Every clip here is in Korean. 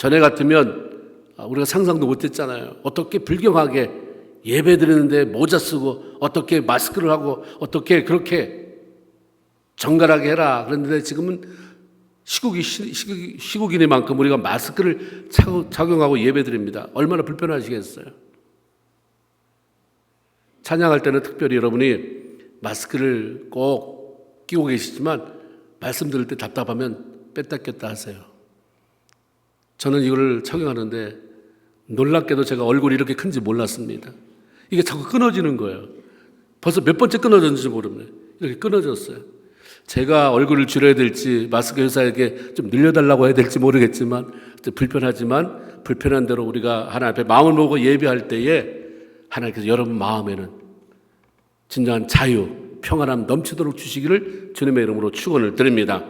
전에 같으면 우리가 상상도 못했잖아요. 어떻게 불경하게 예배 드리는데 모자 쓰고 어떻게 마스크를 하고 어떻게 그렇게 정갈하게 해라. 그런데 지금은 시국이니만큼 우리가 마스크를 착용하고 예배 드립니다. 얼마나 불편하시겠어요. 찬양할 때는 특별히 여러분이 마스크를 꼭 끼고 계시지만 말씀 들을 때 답답하면 뺐다 꼈다 하세요. 저는 이거를 착용하는데 놀랍게도 제가 얼굴이 이렇게 큰지 몰랐습니다. 이게 자꾸 끊어지는 거예요. 벌써 몇 번째 끊어졌는지 모릅니다. 이렇게 끊어졌어요. 제가 얼굴을 줄여야 될지 마스크 회사에게 좀 늘려달라고 해야 될지 모르겠지만 불편하지만 불편한 대로 우리가 하나님 앞에 마음을 먹고 예배할 때에 하나님께서 여러분 마음에는 진정한 자유, 평안함 넘치도록 주시기를 주님의 이름으로 축원을 드립니다.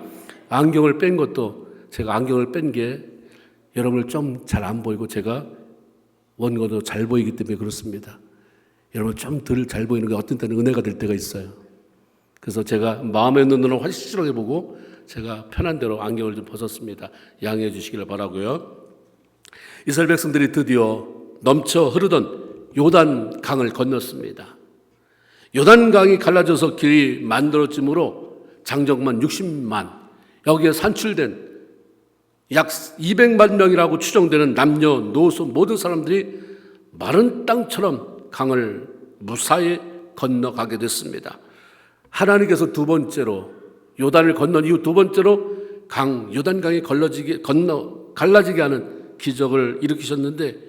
안경을 뺀 것도 제가 안경을 뺀 게 여러분을 좀 잘 안 보이고 제가 원고도 잘 보이기 때문에 그렇습니다. 여러분 좀 덜 잘 보이는 게 어떤 때는 은혜가 될 때가 있어요. 그래서 제가 마음의 눈으로 확실하게 보고 제가 편한 대로 안경을 좀 벗었습니다. 양해해 주시기를 바라고요. 이스라엘 백성들이 드디어 넘쳐 흐르던 요단 강을 건넜습니다. 요단 강이 갈라져서 길이 만들어짐으로 장정만 60만, 여기에 산출된 약 200만 명이라고 추정되는 남녀, 노소 모든 사람들이 마른 땅처럼 강을 무사히 건너가게 됐습니다. 하나님께서 두 번째로 요단을 건넌 이후 두 번째로 요단강이 갈라지게 하는 기적을 일으키셨는데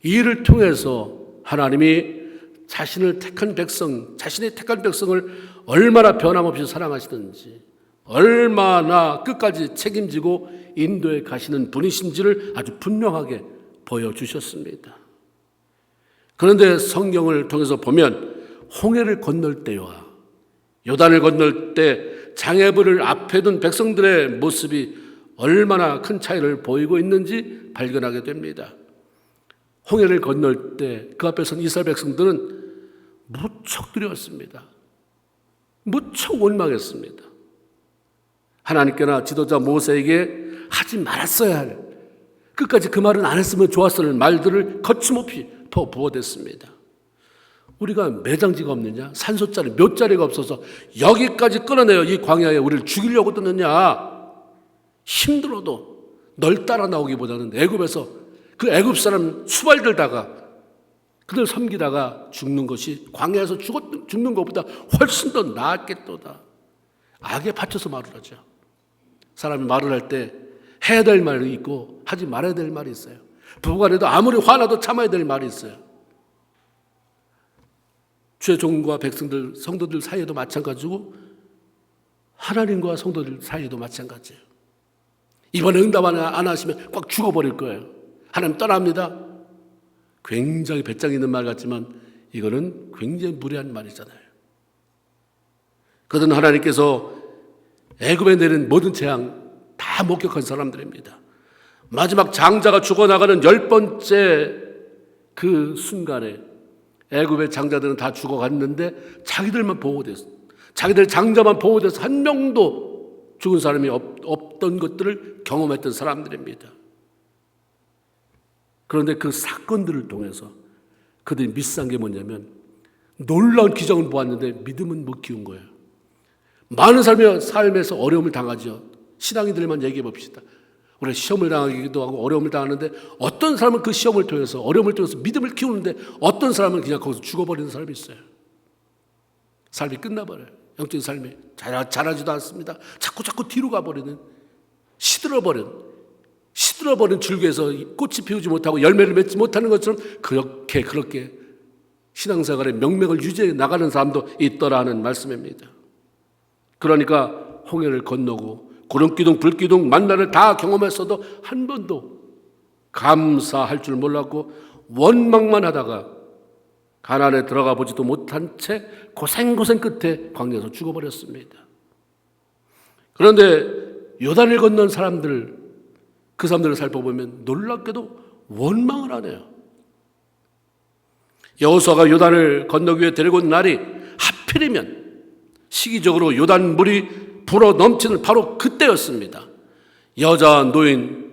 이 일을 통해서 하나님이 자신의 택한 백성을 얼마나 변함없이 사랑하시는지, 얼마나 끝까지 책임지고 인도에 가시는 분이신지를 아주 분명하게 보여주셨습니다. 그런데 성경을 통해서 보면 홍해를 건널 때와 요단을 건널 때 장애물을 앞에 둔 백성들의 모습이 얼마나 큰 차이를 보이고 있는지 발견하게 됩니다. 홍해를 건널 때 그 앞에 선 이스라엘 백성들은 무척 두려웠습니다. 무척 원망했습니다. 하나님께나 지도자 모세에게 하지 말았어야 할, 끝까지 그 말은 안 했으면 좋았을 말들을 거침없이 부어댔습니다. 우리가 매장지가 없느냐? 산소짜리 몇 자리가 없어서 여기까지 끌어내요. 이 광야에 우리를 죽이려고 뜨느냐? 힘들어도 널 따라 나오기보다는 애굽에서 그 애굽 사람 수발들다가 그들 섬기다가 죽는 것이 광야에서 죽는 것보다 훨씬 더 나았겠도다. 악에 받쳐서 말을 하죠. 사람이 말을 할 때 해야 될 말이 있고 하지 말아야 될 말이 있어요. 부부간에도 아무리 화나도 참아야 될 말이 있어요. 주의 종과 백성들, 성도들 사이에도 마찬가지고 하나님과 성도들 사이에도 마찬가지예요. 이번에 응답 안 하시면 꽉 죽어버릴 거예요. 하나님 떠납니다. 굉장히 배짱 있는 말 같지만 이거는 굉장히 무례한 말이잖아요. 그들은 하나님께서 애굽에 내린 모든 재앙 다 목격한 사람들입니다. 마지막 장자가 죽어나가는 10번째 그 순간에 애굽의 장자들은 다 죽어갔는데 자기들만 보호됐어. 자기들 장자만 보호돼서 한 명도 죽은 사람이 없던 것들을 경험했던 사람들입니다. 그런데 그 사건들을 통해서 그들이 미스한 게 뭐냐면 놀라운 기적을 보았는데 믿음은 못 키운 거예요. 많은 사람이 삶에서 어려움을 당하죠. 신앙인들만 얘기해 봅시다. 우리가 시험을 당하기도 하고 어려움을 당하는데 어떤 사람은 그 시험을 통해서 어려움을 통해서 믿음을 키우는데 어떤 사람은 그냥 거기서 죽어버리는 사람이 있어요. 삶이 끝나버려요. 영적인 삶이 자라지도 않습니다. 자꾸 뒤로 가버리는 시들어버린 줄기에서 꽃이 피우지 못하고 열매를 맺지 못하는 것처럼 그렇게 신앙생활의 명맥을 유지해 나가는 사람도 있더라는 말씀입니다. 그러니까 홍해를 건너고 구름기둥 불기둥 만나를 다 경험했어도 한 번도 감사할 줄 몰랐고 원망만 하다가 가나안에 들어가 보지도 못한 채 고생 끝에 광야에서 죽어버렸습니다. 그런데 요단을 건넌 사람들, 그 사람들을 살펴보면 놀랍게도 원망을 하네요. 여호수아가 요단을 건너기 위해 데리고 온 날이 하필이면 시기적으로 요단 물이 불어 넘치는 바로 그때였습니다. 여자, 노인,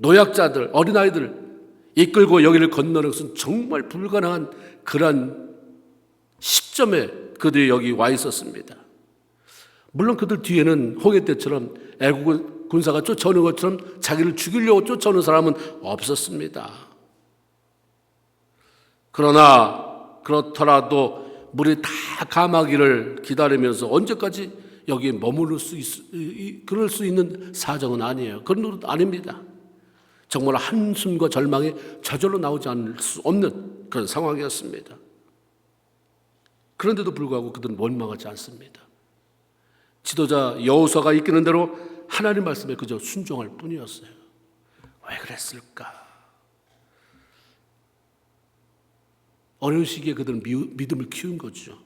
노약자들, 어린아이들 이끌고 여기를 건너는 것은 정말 불가능한 그러한 시점에 그들이 여기 와 있었습니다. 물론 그들 뒤에는 홍해 때처럼 애국 군사가 쫓아오는 것처럼 자기를 죽이려고 쫓아오는 사람은 없었습니다. 그러나 그렇더라도 물이 다 감하기를 기다리면서 언제까지 여기에 머무를 그럴 수 있는 사정은 아니에요. 그런 노릇 아닙니다. 정말 한숨과 절망이 저절로 나오지 않을 수 없는 그런 상황이었습니다. 그런데도 불구하고 그들은 원망하지 않습니다. 지도자 여호수아가 이끄는 대로 하나님 말씀에 그저 순종할 뿐이었어요. 왜 그랬을까? 어려운 시기에 그들은 믿음을 키운 거죠.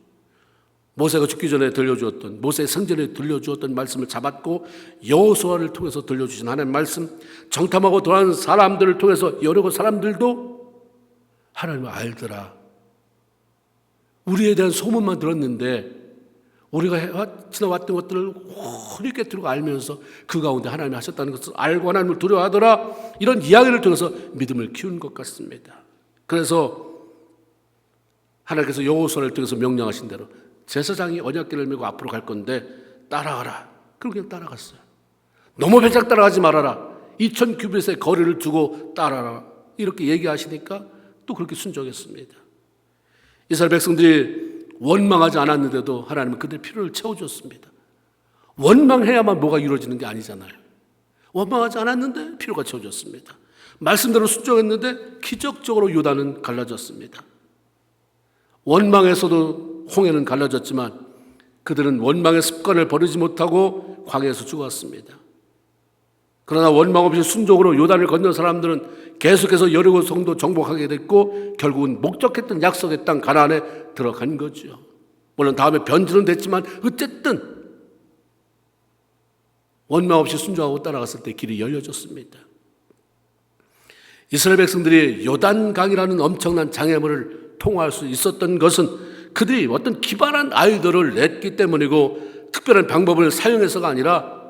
모세가 죽기 전에 들려주었던, 모세의 성전에 들려주었던 말씀을 잡았고 여호수아를 통해서 들려주신 하나님의 말씀, 정탐하고 돌아가는 사람들을 통해서 여러 사람들도 하나님을 알더라. 우리에 대한 소문만 들었는데 우리가 지나왔던 것들을 훤히 꿰뚫고 알면서 그 가운데 하나님이 하셨다는 것을 알고 하나님을 두려워하더라. 이런 이야기를 통해서 믿음을 키운 것 같습니다. 그래서 하나님께서 여호수아를 통해서 명령하신 대로 제사장이 언약궤를 메고 앞으로 갈 건데 따라가라. 그럼 그냥 따라갔어요. 너무 배작 따라가지 말아라. 2000규빗의 거리를 두고 따라라. 이렇게 얘기하시니까 또 그렇게 순종했습니다. 이스라엘 백성들이 원망하지 않았는데도 하나님은 그들의 필요를 채워줬습니다. 원망해야만 뭐가 이루어지는 게 아니잖아요. 원망하지 않았는데 필요가 채워졌습니다. 말씀대로 순종했는데 기적적으로 요단은 갈라졌습니다. 원망에서도 홍해는 갈라졌지만 그들은 원망의 습관을 버리지 못하고 광야에서 죽었습니다. 그러나 원망 없이 순종으로 요단을 건넌 사람들은 계속해서 여리고 성도 정복하게 됐고 결국은 목적했던 약속의 땅 가나안에 들어간 거죠. 물론 다음에 변질은 됐지만 어쨌든 원망 없이 순종하고 따라갔을 때 길이 열려졌습니다. 이스라엘 백성들이 요단강이라는 엄청난 장애물을 통과할 수 있었던 것은 그들이 어떤 기발한 아이디어를 냈기 때문이고 특별한 방법을 사용해서가 아니라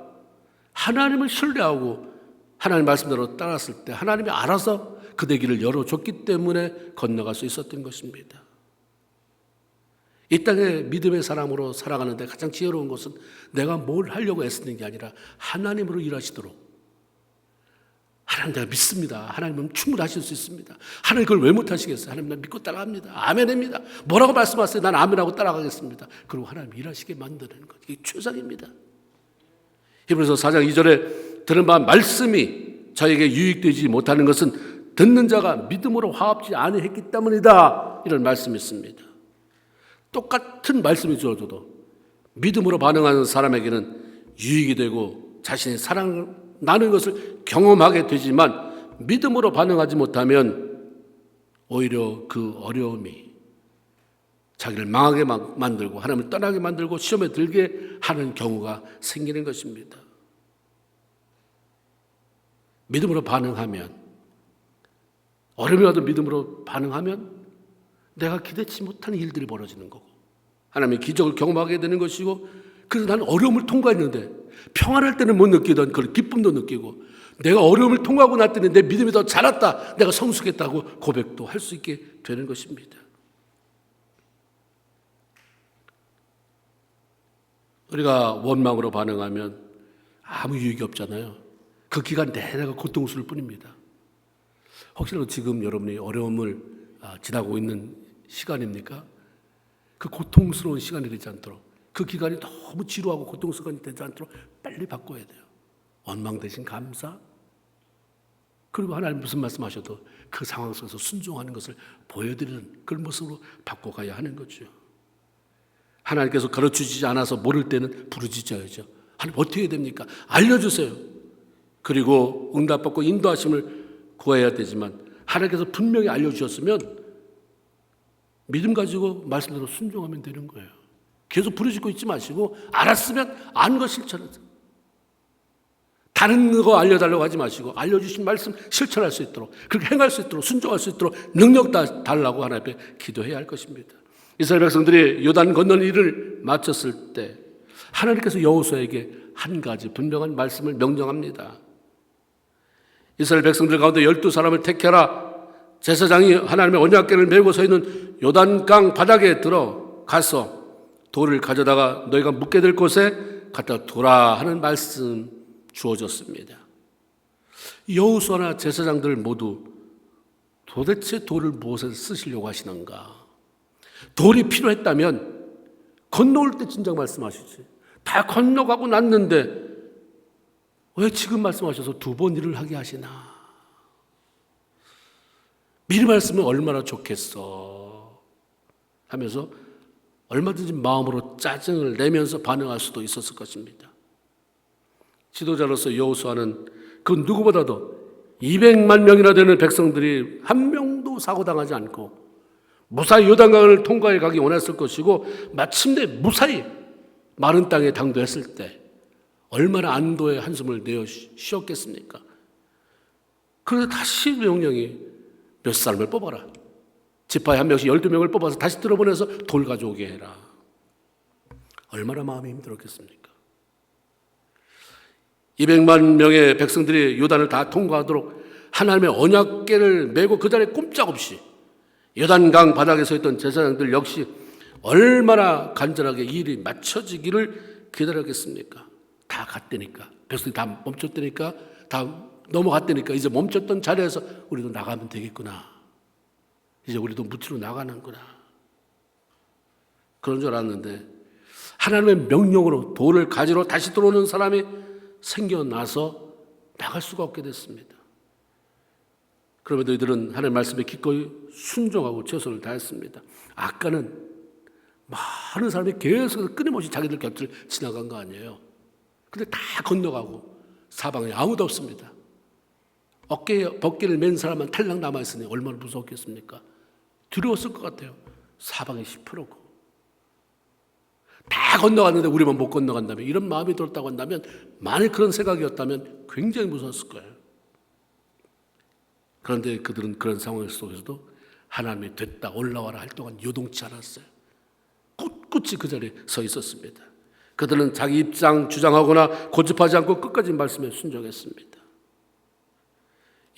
하나님을 신뢰하고 하나님 말씀대로 따랐을 때 하나님이 알아서 그들의 길을 열어줬기 때문에 건너갈 수 있었던 것입니다. 이 땅에 믿음의 사람으로 살아가는데 가장 지혜로운 것은 내가 뭘 하려고 애쓰는 게 아니라 하나님으로 일하시도록, 하나님 내가 믿습니다. 하나님은 충분하실 수 있습니다. 하나님 그걸 왜 못하시겠어요? 하나님 난 믿고 따라갑니다. 아멘입니다. 뭐라고 말씀하세요? 난 아멘하고 따라가겠습니다. 그리고 하나님 일하시게 만드는 것, 이게 최상입니다. 히브리서 4장 2절에 들은 바 말씀이 저에게 유익되지 못하는 것은 듣는 자가 믿음으로 화합지 아니했기 때문이다. 이런 말씀이 있습니다. 똑같은 말씀이 주어져도 믿음으로 반응하는 사람에게는 유익이 되고 자신의 사랑나는 것을 경험하게 되지만 믿음으로 반응하지 못하면 오히려 그 어려움이 자기를 망하게 만들고 하나님을 떠나게 만들고 시험에 들게 하는 경우가 생기는 것입니다. 믿음으로 반응하면, 어려움이 와도 믿음으로 반응하면 내가 기대치 못한 일들이 벌어지는 거고 하나님의 기적을 경험하게 되는 것이고, 그래서 나는 어려움을 통과했는데 평안할 때는 못 느끼던 그런 기쁨도 느끼고, 내가 어려움을 통과하고 났더니 내 믿음이 더 자랐다, 내가 성숙했다고 고백도 할 수 있게 되는 것입니다. 우리가 원망으로 반응하면 아무 유익이 없잖아요. 그 기간 내내가 고통스러울 뿐입니다. 혹시라도 지금 여러분이 어려움을 지나고 있는 시간입니까? 그 고통스러운 시간이 되지 않도록, 그 기간이 너무 지루하고 고통스러운 시간이 되지 않도록 빨리 바꿔야 돼요. 원망 대신 감사, 그리고 하나님 무슨 말씀하셔도 그 상황 속에서 순종하는 것을 보여드리는 그런 모습으로 바꿔가야 하는 거죠. 하나님께서 가르쳐주지 않아서 모를 때는 부르짖어야죠. 하나님 어떻게 해야 됩니까? 알려주세요. 그리고 응답받고 인도하심을 구해야 되지만 하나님께서 분명히 알려주셨으면 믿음 가지고 말씀대로 순종하면 되는 거예요. 계속 부르짖고 있지 마시고 알았으면 아는 거 실천하세요. 다른 거 알려달라고 하지 마시고 알려주신 말씀 실천할 수 있도록, 그렇게 행할 수 있도록, 순종할 수 있도록 능력 달라고 하나님 앞에 기도해야 할 것입니다. 이스라엘 백성들이 요단 건너는 일을 마쳤을 때 하나님께서 여호수아에게 한 가지 분명한 말씀을 명령합니다. 이스라엘 백성들 가운데 12사람을 택해라. 제사장이 하나님의 언약궤를 메고 서 있는 요단강 바닥에 들어가서 돌을 가져다가 너희가 묻게 될 곳에 갖다 두라 하는 말씀 주어졌습니다. 여호수아나 제사장들 모두 도대체 돌을 무엇에 쓰시려고 하시는가? 돌이 필요했다면 건너올 때 진작 말씀하시지. 다 건너가고 났는데 왜 지금 말씀하셔서 두 번 일을 하게 하시나? 미리 말씀은 얼마나 좋겠어 하면서 얼마든지 마음으로 짜증을 내면서 반응할 수도 있었을 것입니다. 지도자로서 여호수아는 그 누구보다도 200만 명이나 되는 백성들이 한 명도 사고당하지 않고 무사히 요단강을 통과해 가기 원했을 것이고 마침내 무사히 마른 땅에 당도했을 때 얼마나 안도의 한숨을 내어 쉬었겠습니까? 그런데 다시 명령이 몇 사람을 뽑아라. 지파에 한 명씩 12명을 뽑아서 다시 들어보내서 돌 가져오게 해라. 얼마나 마음이 힘들었겠습니까? 200만 명의 백성들이 요단을 다 통과하도록 하나님의 언약궤를 메고 그 자리에 꼼짝없이 요단강 바닥에 서 있던 제사장들 역시 얼마나 간절하게 일이 맞춰지기를 기다렸겠습니까? 다 갔다니까. 백성이 다 멈췄다니까. 다 넘어갔다니까. 이제 멈췄던 자리에서 우리도 나가면 되겠구나. 이제 우리도 무치로 나가는구나. 그런 줄 알았는데 하나님의 명령으로 돌을 가지러 다시 들어오는 사람이 생겨나서 나갈 수가 없게 됐습니다. 그럼에도 이들은 하나님의 말씀에 기꺼이 순종하고 최선을 다했습니다. 아까는 많은 사람이 계속해서 끊임없이 자기들 곁을 지나간 거 아니에요. 근데 다 건너가고 사방에 아무도 없습니다. 어깨에 벗기를 맨 사람만 탈락 남아있으니 얼마나 무서웠겠습니까? 두려웠을 것 같아요. 사방에 시퍼렇고 다 건너갔는데 우리만 못 건너간다면, 이런 마음이 들었다고 한다면, 만일 그런 생각이었다면 굉장히 무서웠을 거예요. 그런데 그들은 그런 상황 속에서도 하나님이 됐다 올라와라 할 동안 요동치 않았어요. 꿋꿋이 그 자리에 서 있었습니다. 그들은 자기 입장 주장하거나 고집하지 않고 끝까지 말씀에 순종했습니다.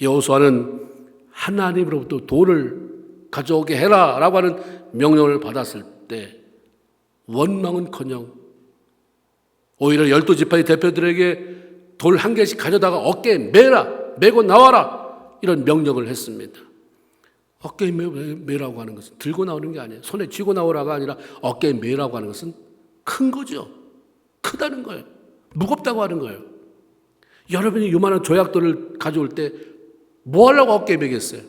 여호수아는 하나님으로부터 돌을 가져오게 해라 라고 하는 명령을 받았을 때 원망은커녕 오히려 12지파의 대표들에게 돌 한 개씩 가져다가 어깨에 메고 나와라 이런 명령을 했습니다. 어깨에 메라고 하는 것은 들고 나오는 게 아니에요. 손에 쥐고 나오라가 아니라 어깨에 메라고 하는 것은 큰 거죠. 크다는 거예요. 무겁다고 하는 거예요. 여러분이 요만한 조약돌을 가져올 때 뭐 하려고 어깨에 메겠어요?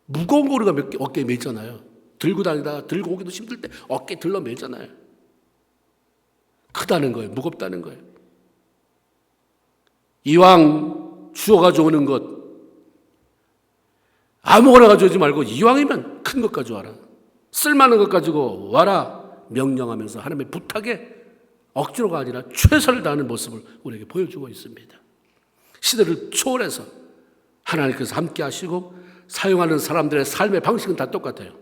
무거운 거 우리가 어깨에 메잖아요. 들고 다니다가 들고 오기도 힘들 때 어깨에 들러 메잖아요. 크다는 거예요. 무겁다는 거예요. 이왕 주워가지고 오는 것 아무거나 가져오지 말고 이왕이면 큰 것 가져와라. 쓸만한 것 가지고 와라 명령하면서 하나님의 부탁에 억지로가 아니라 최선을 다하는 모습을 우리에게 보여주고 있습니다. 시대를 초월해서 하나님께서 함께 하시고 사용하는 사람들의 삶의 방식은 다 똑같아요.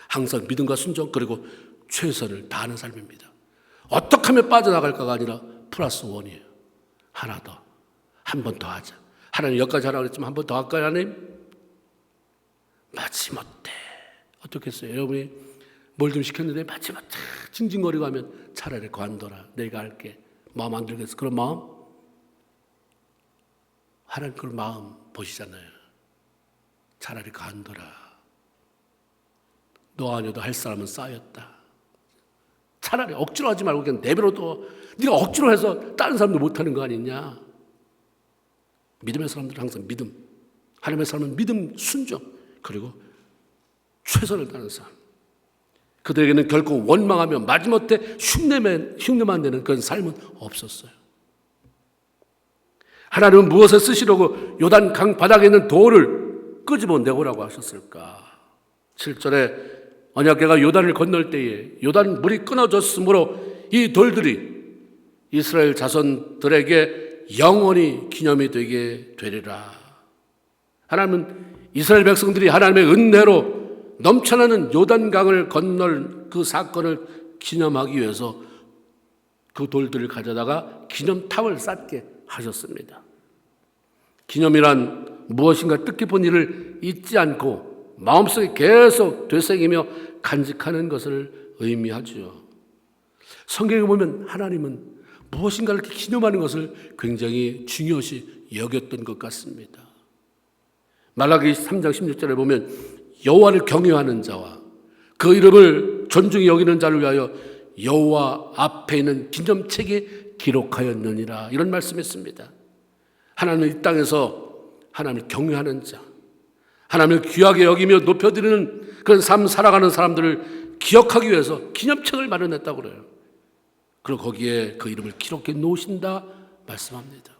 항상 믿음과 순종 그리고 최선을 다하는 삶입니다. 어떻게 하면 빠져나갈까가 아니라 플러스 원이에요. 하나 더, 한 번 더 하자. 하나님 여기까지 하라고 했지만 한 번 더 할까요, 하나님? 마지못해. 어떻겠어요? 여러분이 뭘 좀 시켰는데 마지못해 징징거리고 하면 차라리 관둬라. 내가 할게. 마음 안 들겠어. 그런 마음? 하나님 그런 마음 보시잖아요. 차라리 관둬라. 너 아니어도 할 사람은 쌓였다. 차라리 억지로 하지 말고 그냥 내버려둬. 네가 억지로 해서 다른 사람도 못하는 거 아니냐. 믿음의 사람들은 항상 믿음, 하나님의 사람은 믿음, 순종, 그리고 최선을 다하는 삶. 그들에게는 결코 원망하며 마지못해 흉내만 내는 그런 삶은 없었어요. 하나님은 무엇에 쓰시려고 요단 강 바닥에 있는 돌을 끄집어 내오라고 하셨을까? 7절에 언약궤가 요단을 건널 때에 요단 물이 끊어졌으므로 이 돌들이 이스라엘 자손들에게 영원히 기념이 되게 되리라. 하나님은 이스라엘 백성들이 하나님의 은혜로 넘쳐나는 요단강을 건널 그 사건을 기념하기 위해서 그 돌들을 가져다가 기념탑을 쌓게 하셨습니다. 기념이란 무엇인가 뜻깊은 일을 잊지 않고 마음속에 계속 되새기며 간직하는 것을 의미하죠. 성경에 보면 하나님은 무엇인가를 이렇게 기념하는 것을 굉장히 중요시 여겼던 것 같습니다. 말라기 3장 16절에 보면 여호와를 경외하는 자와 그 이름을 존중히 여기는 자를 위하여 여호와 앞에 있는 기념책에 기록하였느니라, 이런 말씀했습니다. 하나님은 이 땅에서 하나님을 경외하는 자, 하나님을 귀하게 여기며 높여드리는 그런 삶 살아가는 사람들을 기억하기 위해서 기념책을 마련했다고 그래요. 그리고 거기에 그 이름을 기록해 놓으신다 말씀합니다.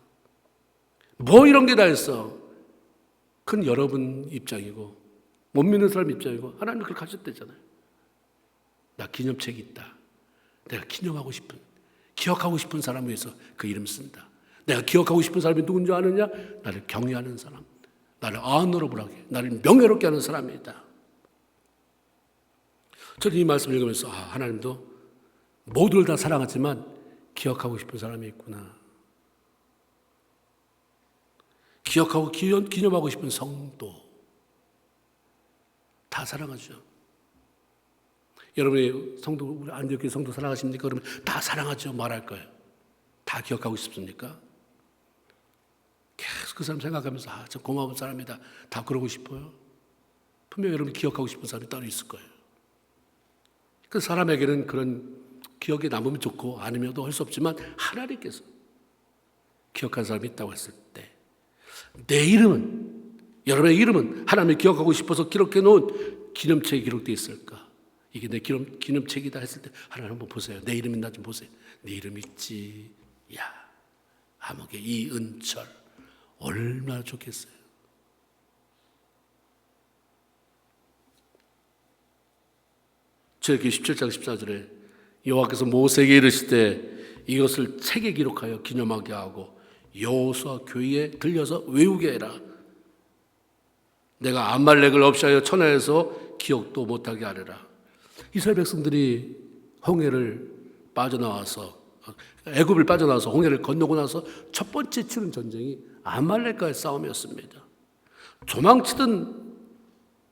뭐 이런 게 다 있어. 그건 여러분 입장이고 못 믿는 사람 입장이고 하나님은 그렇게 하셨대잖아요. 나 기념책이 있다. 내가 기념하고 싶은, 기억하고 싶은 사람 위해서 그 이름 쓴다. 내가 기억하고 싶은 사람이 누군지 아느냐? 나를 경외하는 사람, 나를 아너러블하게, 나를 명예롭게 하는 사람이다. 저는 이 말씀을 읽으면서 하나님도 모두를 다 사랑하지만 기억하고 싶은 사람이 있구나. 기억하고 기념하고 싶은 성도 다 사랑하죠. 여러분이 성도, 우리 안디옥교회 성도 사랑하십니까? 그러면 다 사랑하죠 말할 거예요. 다 기억하고 싶습니까? 계속 그 사람 생각하면서 저 고마운 사람이다, 다 그러고 싶어요? 분명히 여러분이 기억하고 싶은 사람이 따로 있을 거예요. 그 사람에게는 그런 기억에 남으면 좋고 아니면도 할 수 없지만 하나님께서 기억한 사람이 있다고 했을 때 내 이름은, 여러분의 이름은 하나님이 기억하고 싶어서 기록해 놓은 기념책에 기록되어 있을까? 이게 내 기념책이다 했을 때 하나님 한번 보세요. 내 이름 있나 좀 보세요. 내 이름 있지. 야, 아무개 이은철 얼마나 좋겠어요. 출애굽기 17장 14절에 여호와께서 모세에게 이르실 때 이것을 책에 기록하여 기념하게 하고 여호수아 교회에 들려서 외우게 해라. 내가 아말렉을 없이하여 천하에서 기억도 못하게 하리라. 이스라엘 백성들이 홍해를 빠져나와서, 애굽을 빠져나와서 홍해를 건너고 나서 첫 번째 치른 전쟁이 아말렉과의 싸움이었습니다. 도망치던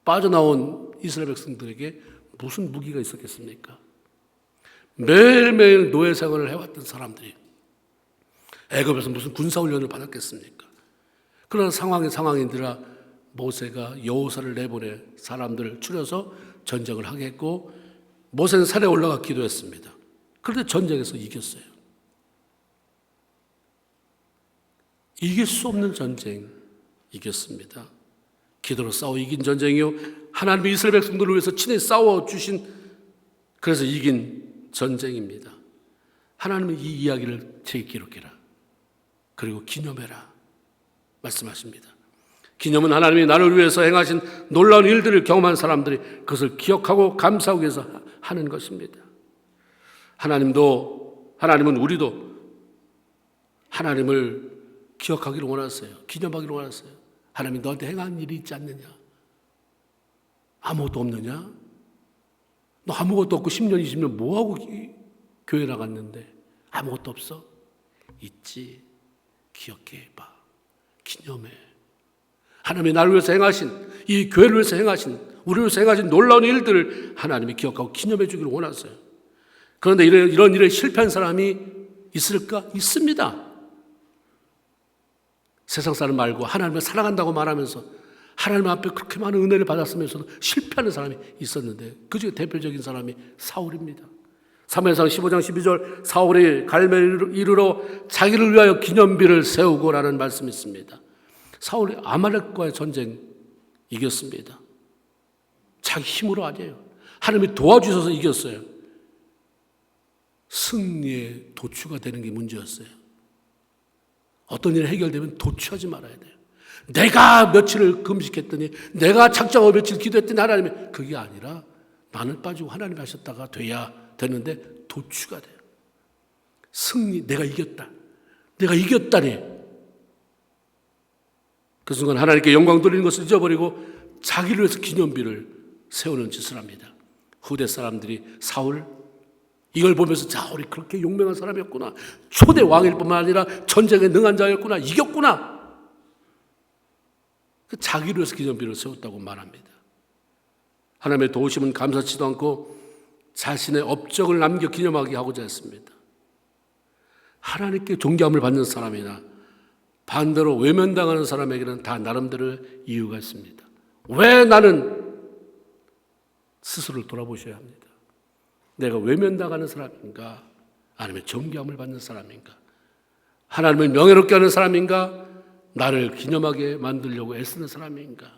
빠져나온 이스라엘 백성들에게 무슨 무기가 있었겠습니까? 매일매일 노예 생활을 해왔던 사람들이 애굽에서 무슨 군사훈련을 받았겠습니까? 그런 상황인들아 모세가 여호사를 내보내 사람들을 추려서 전쟁을 하게 했고 모세는 산에 올라가 기도했습니다. 그런데 전쟁에서 이겼어요. 이길 수 없는 전쟁 이겼습니다. 기도로 싸워 이긴 전쟁이요, 하나님이 이스라엘 백성들을 위해서 친히 싸워주신, 그래서 이긴 전쟁입니다. 하나님은 이 이야기를 책에 기록해라, 그리고 기념해라 말씀하십니다. 기념은 하나님이 나를 위해서 행하신 놀라운 일들을 경험한 사람들이 그것을 기억하고 감사하기 위해서 하는 것입니다. 하나님은 우리도 하나님을 기억하기를 원하세요. 기념하기를 원하세요. 하나님이 너한테 행한 일이 있지 않느냐? 아무것도 없느냐? 너 아무것도 없고 10년, 20년 뭐하고 교회 나갔는데 아무것도 없어? 있지. 기억해봐. 기념해. 하나님이 나를 위해서 행하신, 이 교회를 위해서 행하신, 우리를 위해서 행하신 놀라운 일들을 하나님이 기억하고 기념해 주기를 원하세요. 그런데 이런 일에 실패한 사람이 있을까? 있습니다. 세상 사람 말고 하나님을 사랑한다고 말하면서 하나님 앞에 그렇게 많은 은혜를 받았으면서도 실패하는 사람이 있었는데 그중에 대표적인 사람이 사울입니다. 사무엘상 15장 12절, 사울이 갈멜 이르러 자기를 위하여 기념비를 세우고라는 말씀이 있습니다. 사울이 아말렉과의 전쟁 이겼습니다. 자기 힘으로 아니에요. 하나님이 도와주셔서 이겼어요. 승리의 도추가 되는 게 문제였어요. 어떤 일이 해결되면 도취하지 말아야 돼요. 내가 며칠을 금식했더니, 내가 작정하고 며칠 기도했더니 하나님이, 그게 아니라 나는 빠지고 하나님이 하셨다가 돼야 되는데 도취가 돼요. 승리, 내가 이겼다. 내가 이겼다니. 그 순간 하나님께 영광 돌리는 것을 잊어버리고 자기를 위해서 기념비를 세우는 짓을 합니다. 후대 사람들이 사울, 이걸 보면서 사울이 그렇게 용맹한 사람이었구나. 초대 왕일 뿐만 아니라 전쟁에 능한 자였구나. 이겼구나. 자기를 위해서 기념비를 세웠다고 말합니다. 하나님의 도우심은 감사치도 않고 자신의 업적을 남겨 기념하게 하고자 했습니다. 하나님께 존경함을 받는 사람이나 반대로 외면당하는 사람에게는 다 나름대로의 이유가 있습니다. 왜 나는 스스로를 돌아보셔야 합니다. 내가 외면당하는 사람인가? 아니면 존경함을 받는 사람인가? 하나님을 명예롭게 하는 사람인가? 나를 기념하게 만들려고 애쓰는 사람인가?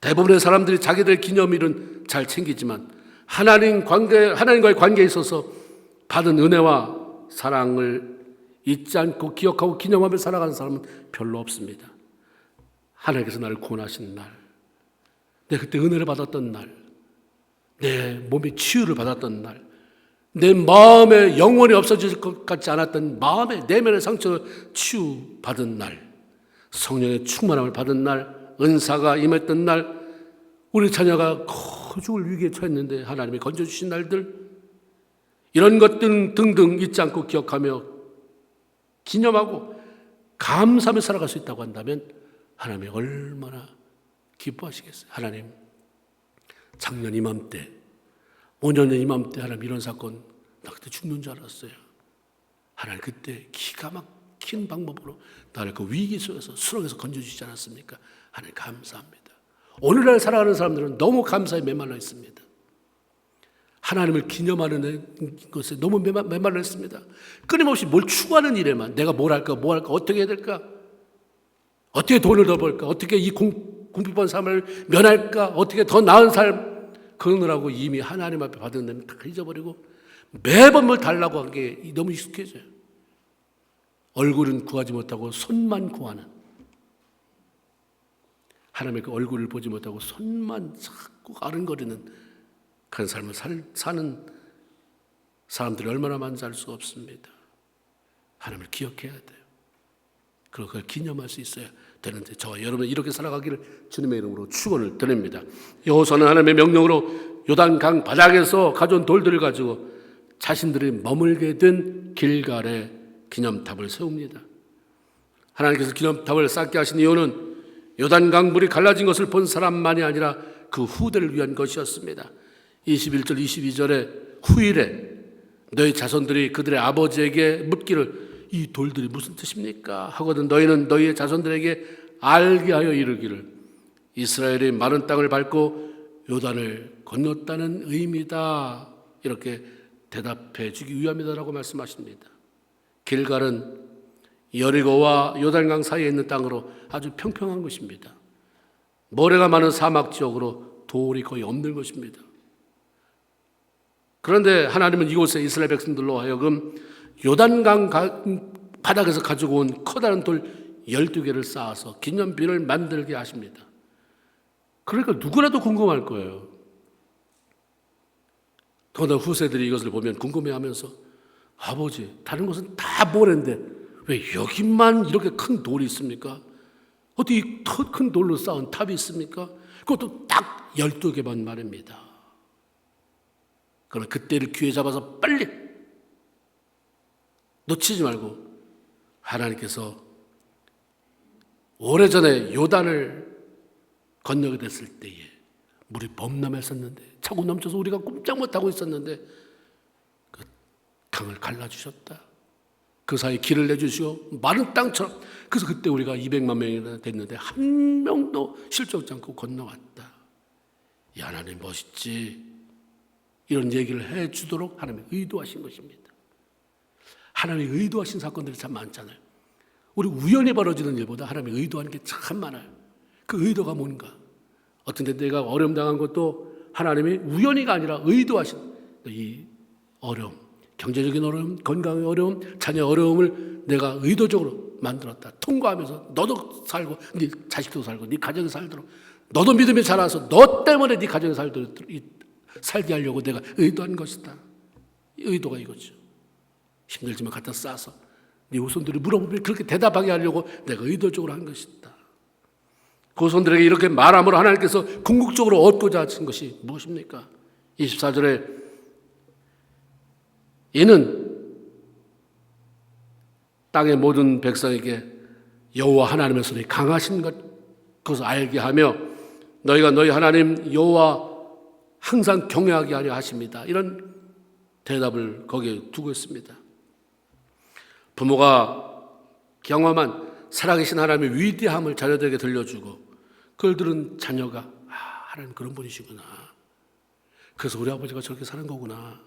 대부분의 사람들이 자기들 기념일은 잘 챙기지만 하나님과의 관계에 있어서 받은 은혜와 사랑을 잊지 않고 기억하고 기념하며 살아가는 사람은 별로 없습니다. 하나님께서 나를 구원하신 날, 내가 그때 은혜를 받았던 날, 내 몸의 치유를 받았던 날, 내 마음에 영원히 없어질 것 같지 않았던 마음의 내면의 상처를 치유받은 날, 성령의 충만함을 받은 날, 은사가 임했던 날, 우리 자녀가 죽을 위기에 처했는데 하나님이 건져주신 날들, 이런 것들 등등 잊지 않고 기억하며 기념하고 감사하며 살아갈 수 있다고 한다면 하나님이 얼마나 기뻐하시겠어요. 하나님, 작년 이맘때, 5년 이맘때 하나님 이런 사건, 나 그때 죽는 줄 알았어요. 하나님 그때 기가 막힌 방법으로 나를 그 위기 속에서 수렁에서 건져주시지 않았습니까? 하나님 감사합니다. 오늘날 살아가는 사람들은 너무 감사에 메말라 있습니다. 하나님을 기념하는 것에 너무 메말라 있습니다. 끊임없이 뭘 추구하는 일에만 내가 뭘 할까 어떻게 해야 될까, 어떻게 돈을 더 벌까, 어떻게 이 궁핍한 삶을 면할까, 어떻게 더 나은 삶, 그러느라고 이미 하나님 앞에 받은 them 다 잊어버리고 매번 뭘 달라고 하는 게 너무 익숙해져요. 얼굴은 구하지 못하고 손만 구하는, 하나님의 그 얼굴을 보지 못하고 손만 자꾸 아른거리는 그런 삶을 사는 사람들이 얼마나 많은지 알 수가 없습니다. 하나님을 기억해야 돼요. 그리고 그걸 기념할 수 있어야 되는데 저와 여러분 이렇게 살아가기를 주님의 이름으로 축원을 드립니다. 여호수아는 하나님의 명령으로 요단강 바닥에서 가져온 돌들을 가지고 자신들이 머물게 된 길갈에 기념탑을 세웁니다. 하나님께서 기념탑을 쌓게 하신 이유는 요단강 물이 갈라진 것을 본 사람만이 아니라 그 후대를 위한 것이었습니다. 21절 22절에 후일에 너희 자손들이 그들의 아버지에게 묻기를 이 돌들이 무슨 뜻입니까? 하거든 너희는 너희의 자손들에게 알게 하여 이르기를 이스라엘이 마른 땅을 밟고 요단을 건넜다는 의미다. 이렇게 대답해 주기 위함이다라고 말씀하십니다. 길갈은 여리고와 요단강 사이에 있는 땅으로 아주 평평한 것입니다. 모래가 많은 사막 지역으로 돌이 거의 없는 것입니다. 그런데 하나님은 이곳에 이스라엘 백성들로 하여금 요단강 바닥에서 가지고 온 커다란 돌 12개를 쌓아서 기념비를 만들게 하십니다. 그러니까 누구라도 궁금할 거예요. 더나 후세들이 이것을 보면 궁금해하면서 아버지, 다른 곳은 다 모래인데 왜 여기만 이렇게 큰 돌이 있습니까? 어떻게 더 큰 돌로 쌓은 탑이 있습니까? 그것도 딱 12개만 말입니다. 그러나 그때를 기회 잡아서 빨리 놓치지 말고 하나님께서 오래전에 요단을 건너게 됐을 때에 물이 범람했었는데 차고 넘쳐서 우리가 꼼짝 못하고 있었는데 그 강을 갈라주셨다. 그 사이에 길을 내주시고 마른 땅처럼, 그래서 그때 우리가 200만 명이나 됐는데 한 명도 실족지 않고 건너왔다. 이 하나님 멋있지. 이런 얘기를 해주도록 하나님이 의도하신 것입니다. 하나님이 의도하신 사건들이 참 많잖아요. 우리 우연히 벌어지는 일보다 하나님이 의도하는 게 참 많아요. 그 의도가 뭔가? 어떤 때 내가 어려움 당한 것도 하나님이 우연히가 아니라 의도하신 이 어려움, 경제적인 어려움, 건강의 어려움, 자녀 어려움을 내가 의도적으로 만들었다. 통과하면서 너도 살고 네 자식도 살고 네 가정이 살도록 너도 믿음이 자라서 너 때문에 네 가정이 살게 하려고 내가 의도한 것이다. 의도가 이거죠. 힘들지만 갖다 싸서 네 후손들이 물어보면 그렇게 대답하게 하려고 내가 의도적으로 한 것이다. 그 후손들에게 이렇게 말함으로 하나님께서 궁극적으로 얻고자 하신 것이 무엇입니까? 24절에 이는 땅의 모든 백성에게 여호와 하나님의 손이 강하신 것, 그것을 알게 하며 너희가 너희 하나님 여호와 항상 경외하게 하려 하십니다. 이런 대답을 거기에 두고 있습니다. 부모가 경험한 살아계신 하나님의 위대함을 자녀들에게 들려주고 그걸 들은 자녀가 하나님 그런 분이시구나. 그래서 우리 아버지가 저렇게 사는 거구나.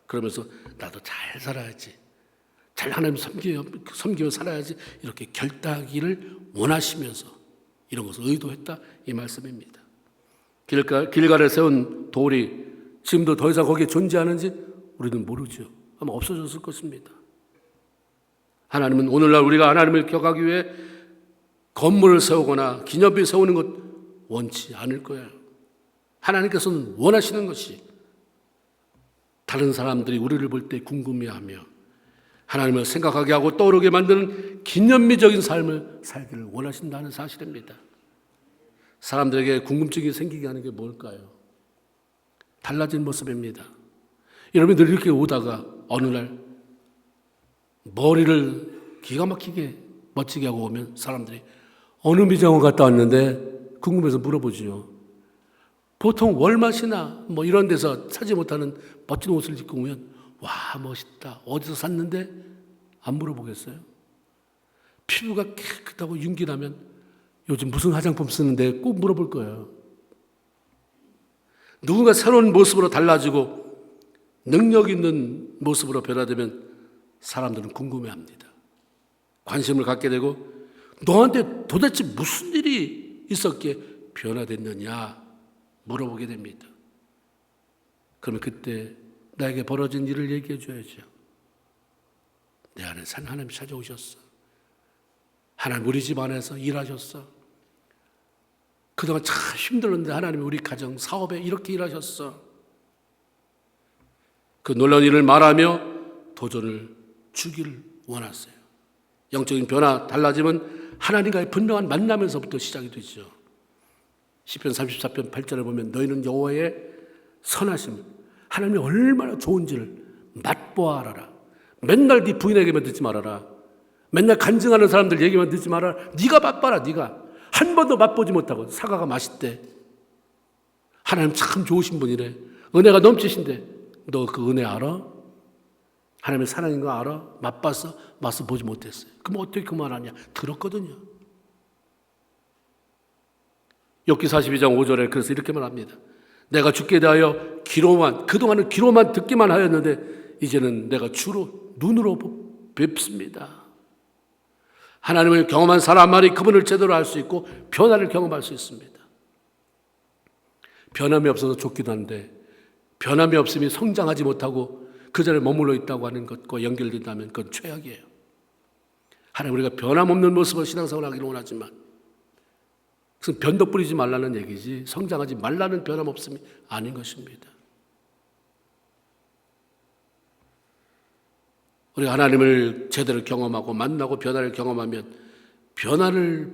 그러면서 나도 잘 살아야지. 잘 하나님 섬기며 살아야지. 이렇게 결단하기를 원하시면서 이런 것을 의도했다 이 말씀입니다. 길갈에 세운 돌이 지금도 더 이상 거기에 존재하는지 우리는 모르죠. 아마 없어졌을 것입니다. 하나님은 오늘날 우리가 하나님을 기억하기 위해 건물을 세우거나 기념비 세우는 것 원치 않을 거예요. 하나님께서는 원하시는 것이 다른 사람들이 우리를 볼 때 궁금해하며 하나님을 생각하게 하고 떠오르게 만드는 기념비적인 삶을 살기를 원하신다는 사실입니다. 사람들에게 궁금증이 생기게 하는 게 뭘까요? 달라진 모습입니다. 여러분들 이렇게 오다가 어느 날 머리를 기가 막히게 멋지게 하고 오면 사람들이 어느 미장원 갔다 왔는데 궁금해서 물어보지요. 보통 월마트나 뭐 이런 데서 사지 못하는 멋진 옷을 입고 오면 와 멋있다 어디서 샀는데 안 물어보겠어요? 피부가 깨끗하고 윤기 나면 요즘 무슨 화장품 쓰는데 꼭 물어볼 거예요. 누군가 새로운 모습으로 달라지고 능력 있는 모습으로 변화되면 사람들은 궁금해합니다. 관심을 갖게 되고 너한테 도대체 무슨 일이 있었기에 변화됐느냐 물어보게 됩니다. 그러면 그때 나에게 벌어진 일을 얘기해 줘야죠. 내 안에 산 하나님 찾아오셨어. 하나님 우리 집 안에서 일하셨어. 그동안 참 힘들었는데 하나님이 우리 가정 사업에 이렇게 일하셨어. 그 놀라운 일을 말하며 도전을 주기를 원하세요. 영적인 변화 달라지면 하나님과의 분명한 만나면서부터 시작이 되죠. 시편 34편 8절에 보면 너희는 여호와의 선하심 하나님이 얼마나 좋은지를 맛보아 알아라. 맨날 네 부인에게만 듣지 말아라. 맨날 간증하는 사람들 얘기만 듣지 말아라. 네가 맛봐라. 네가 한 번도 맛보지 못하고 사과가 맛있대. 하나님 참 좋으신 분이래. 은혜가 넘치신데 너 그 은혜 알아? 하나님의 사랑인 거 알아? 맛봤어? 맛을 보지 못했어요. 그럼 어떻게 그 말하냐? 들었거든요. 욥기 42장 5절에 그래서 이렇게 말합니다. 내가 주께 대하여 그동안은 귀로만 듣기만 하였는데 이제는 내가 주로 눈으로 뵙습니다. 하나님을 경험한 사람만이 그분을 제대로 알 수 있고 변화를 경험할 수 있습니다. 변함이 없어서 좋기도 한데 변함이 없으면 성장하지 못하고 그 자리에 머물러 있다고 하는 것과 연결된다면 그건 최악이에요. 하나님 우리가 변함없는 모습으로 신앙생활을 하기를 원하지만 그것은 변덕 부리지 말라는 얘기지 성장하지 말라는 변함없음이 아닌 것입니다. 우리가 하나님을 제대로 경험하고 만나고 변화를 경험하면 변화를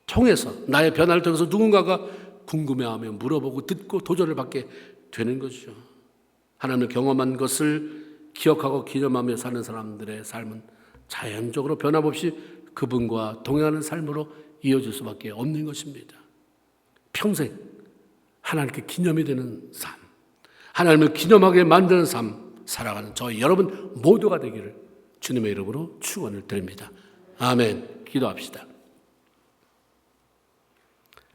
통해서 나의 변화를 통해서 누군가가 궁금해하며 물어보고 듣고 도전을 받게 되는 것이죠. 하나님을 경험한 것을 기억하고 기념하며 사는 사람들의 삶은 자연적으로 변함없이 그분과 동행하는 삶으로 이어질 수밖에 없는 것입니다. 평생 하나님께 기념이 되는 삶, 하나님을 기념하게 만드는 삶 살아가는 저희 여러분 모두가 되기를 주님의 이름으로 축원을 드립니다. 아멘. 기도합시다.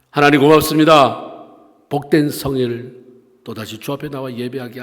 하나님 고맙습니다. 복된 성일 또다시 주 앞에 나와 예배하게